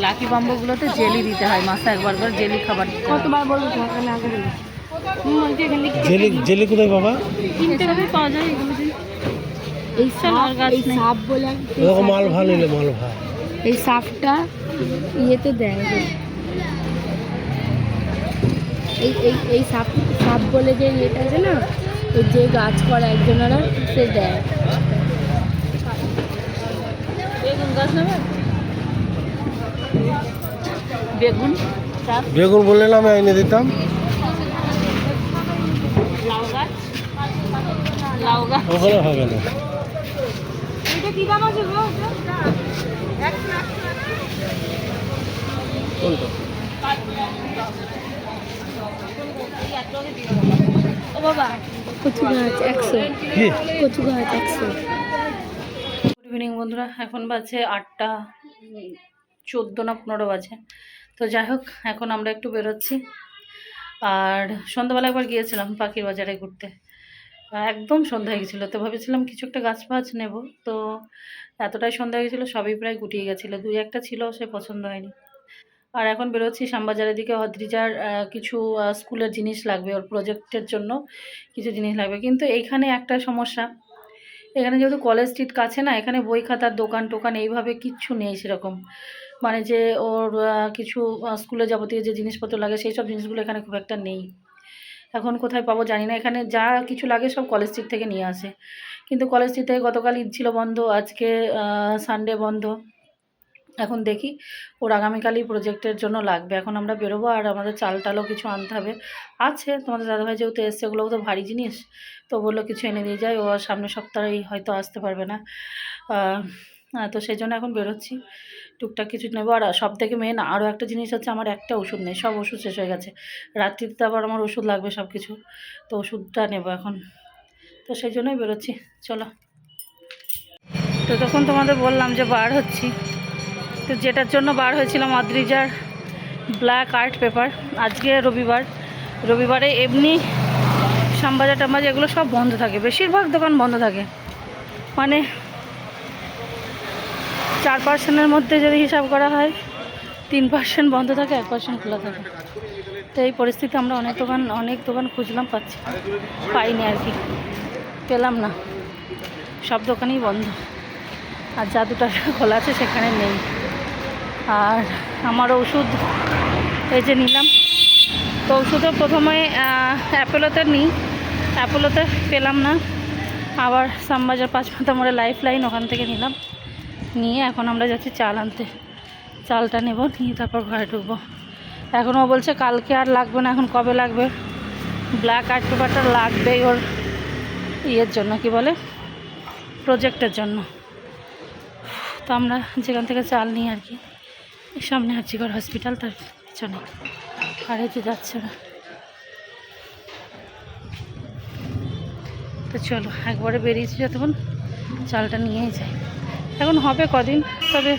Lucky বাম্বুগুলোতে jelly দিতে হয়, মাসে একবার করে জেলি খাবার দিতে হয়। কতবার বলবো তোমাকে না করে জেলি কোথায় বাবা? কিনতে হবে, পাওয়া যায় এগুলো। এই সাপ বলে মালভা নিলে মালভা, এই সাপটা ইয়েতে দেয়, এই এই এই সাপ সাপ বলে যে ইয়েটা আছে না, ওই যে গাছ করে একজনেরা সে দেয়। বেগুন গাছ নেবে? বেগুন বেগুন বললে আমি এনে দিতাম। লাউ গাছ, লাউ গাছ ওখানে হবে না। এটা কি দাম আছে গো? কোনটা? ও বাবা, কচু গাছ 100, কচু গাছ 100। গুড ইভিনিং বন্ধুরা, এখন বাজে 8টা 14 না 15 বাজে। তো যাই হোক, এখন আমরা একটু বেরোচ্ছি। আর সন্ধ্যাবেলা একবার গিয়েছিলাম পাখির বাজারে ঘুরতে, একদম সন্ধ্যা হয়ে গেছিলো। তো ভেবেছিলাম কিছু একটা গাছ ফাছ নেবো, তো এতটাই সন্ধ্যা হয়ে গেছিলো, সবই প্রায় গুটিয়ে গেছিলো। 2-1টা ছিল, সে পছন্দ হয়নি। আর এখন বেরোচ্ছি শ্যামবাজারের দিকে। অদ্রিজার কিছু স্কুলের জিনিস লাগবে, ওর প্রজেক্টের জন্য কিছু জিনিস লাগবে। কিন্তু এইখানে একটা সমস্যা, এখানে যেহেতু কলেজ স্ট্রিট কাছে না, এখানে বই খাতার দোকান টোকান এইভাবে কিচ্ছু নেই সেরকম। মানে যে ওর কিছু স্কুলে যাবতীয় যে জিনিসপত্র লাগে সেই সব জিনিসগুলো এখানে খুব একটা নেই। এখন কোথায় পাবো জানি না, এখানে যা কিছু লাগে সব কলেজ স্ট্রিট থেকে নিয়ে আসে। কিন্তু কলেজ স্ট্রিট থেকে গতকাল ঈদ ছিল বন্ধ, আজকে সানডে বন্ধ। এখন দেখি ওর আগামীকালই প্রজেক্টের জন্য লাগবে। এখন আমরা বেরোবো, আর আমাদের চাল টালও কিছু আনতে হবে। আছে, তোমাদের দাদাভাই যেহেতু এসছে, ওগুলোও তো ভারী জিনিস, তো বললো কিছু এনে দিয়ে যায়। ও সামনের সপ্তাহেই হয়তো আসতে পারবে না, তো সেই জন্য এখন বেরোচ্ছি, টুকটাক কিছু নেবো। আর সব থেকে মেন আরও একটা জিনিস হচ্ছে, আমার একটা ওষুধ নেই, সব ওষুধ শেষ হয়ে গেছে। রাত্রিতে আবার আমার ওষুধ লাগবে সব কিছু, তো ওষুধটা নেবো এখন। তো সেই জন্যই বেরোচ্ছি, চলো। তো তখন তোমাদের বললাম যে বার হচ্ছি, তো যেটার জন্য বার হয়েছিলাম অদ্রিজার ব্ল্যাক আর্ট পেপার। আজকে রবিবারে এমনি শ্যামবাজার টামবাজার এগুলো সব বন্ধ থাকে, বেশিরভাগ দোকান বন্ধ থাকে। মানে 4% মধ্যে যদি হিসাব করা হয়, 3% বন্ধ থাকে, 1% খোলা থাকে। তো এই পরিস্থিতি আমরা অনেক দোকান খুঁজলাম, পাইনি আর কি, পেলাম না, সব দোকানই বন্ধ। আর যা দুটো খোলা আছে সেখানে নেই। আর আমার ওষুধ এই যে নিলাম, তো ওষুধও প্রথমে অ্যাপোলোতে নিই, অ্যাপোলোতে পেলাম না, আবার শ্যামবাজার 5 মাথা মোড়ে লাইফ লাইন, ওখান থেকে নিলাম। নিয়ে এখন আমরা যাচ্ছি চাল আনতে, চালটা নেব, নিয়ে তারপর ঘরে ঢুকবো। এখনও বলছে কালকে আর লাগবে না, এখন কবে লাগবে? ব্ল্যাক আর্ট পেপারটা লাগবেই ওর ইয়ের জন্য, কি বলে, প্রজেক্টের জন্য। তো আমরা যেখান থেকে চাল নিই আর কি, সামনে হাজিগড় হসপিটাল, তার পিছনে। আর এই যে যাচ্ছে না, তো চলো একবারে বেরিয়েছি, যতক্ষণ চালটা নিয়েই যাই। এখন হবে কদিন, তবে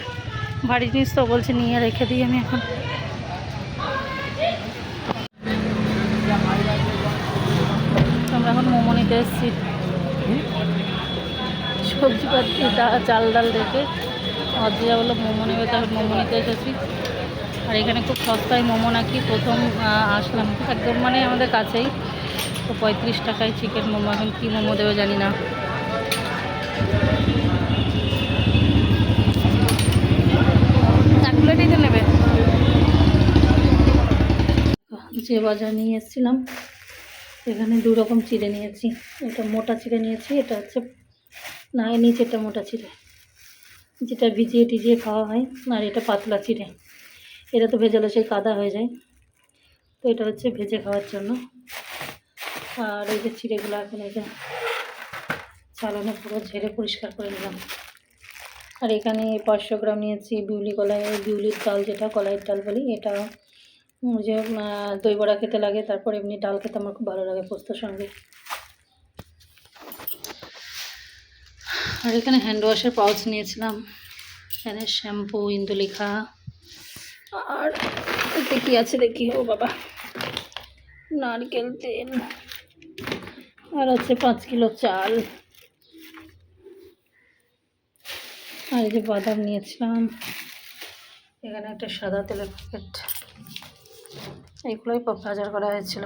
ভারী জিনিস তো বলছে নিয়ে রেখে দিই আমি এখন। আমরা এখন মোমো নিতে এসেছি, সবজিপাতি চাল ডাল রেখে অদ্রিজা বললো মোমো নেবে, তারপর মোমো নিতে এসেছি। আর এখানে খুব সস্তায় মোমো নাকি, প্রথম আসলাম একদম মানে আমাদের কাছেই, তো 35 টাকায় চিকেন মোমো। এখন কী মোমো দেবে জানি না। এক প্লেটই তো নেবে। যে বাজার নিয়ে এসেছিলাম, এখানে 2 রকম চিড়ে নিয়েছি। এটা মোটা চিড়ে নিয়েছি, এটা হচ্ছে না, নিচেটা মোটা চিড়ে, যেটা ভিজিয়ে টিজিয়ে খাওয়া হয়, আর এটা পাতলা চিড়ে। এটা তো ভেজালে সেই কাদা হয়ে যায়, তো এটা হচ্ছে ভেজে খাওয়ার জন্য। আর এই যে চিড়েগুলো এখন এই যে চালানো পুরো ঝেড়ে পরিষ্কার করে নিলাম। আর এখানে 500 গ্রাম নিয়েছি বিউলি কলাই, বিউলির ডাল, যেটা কলাইয়ের ডাল বলি। এটা যে দই বড়া খেতে লাগে, তারপর এমনি ডাল খেতে আমার খুব ভালো লাগে পোস্তর সঙ্গে। আর এখানে হ্যান্ড ওয়াশের পাউচ নিয়েছিলাম, এখানে শ্যাম্পু, ইন্দুলেখা, আর এতে কি আছে দেখি, ও বাবা, নারকেল তেল, আর আছে 5 কিলো চাল, আর এই যে বাদাম নিয়েছিলাম। এখানে একটা সাদা তেলের প্যাকেট, এইগুলোই বাজার করা হয়েছিল।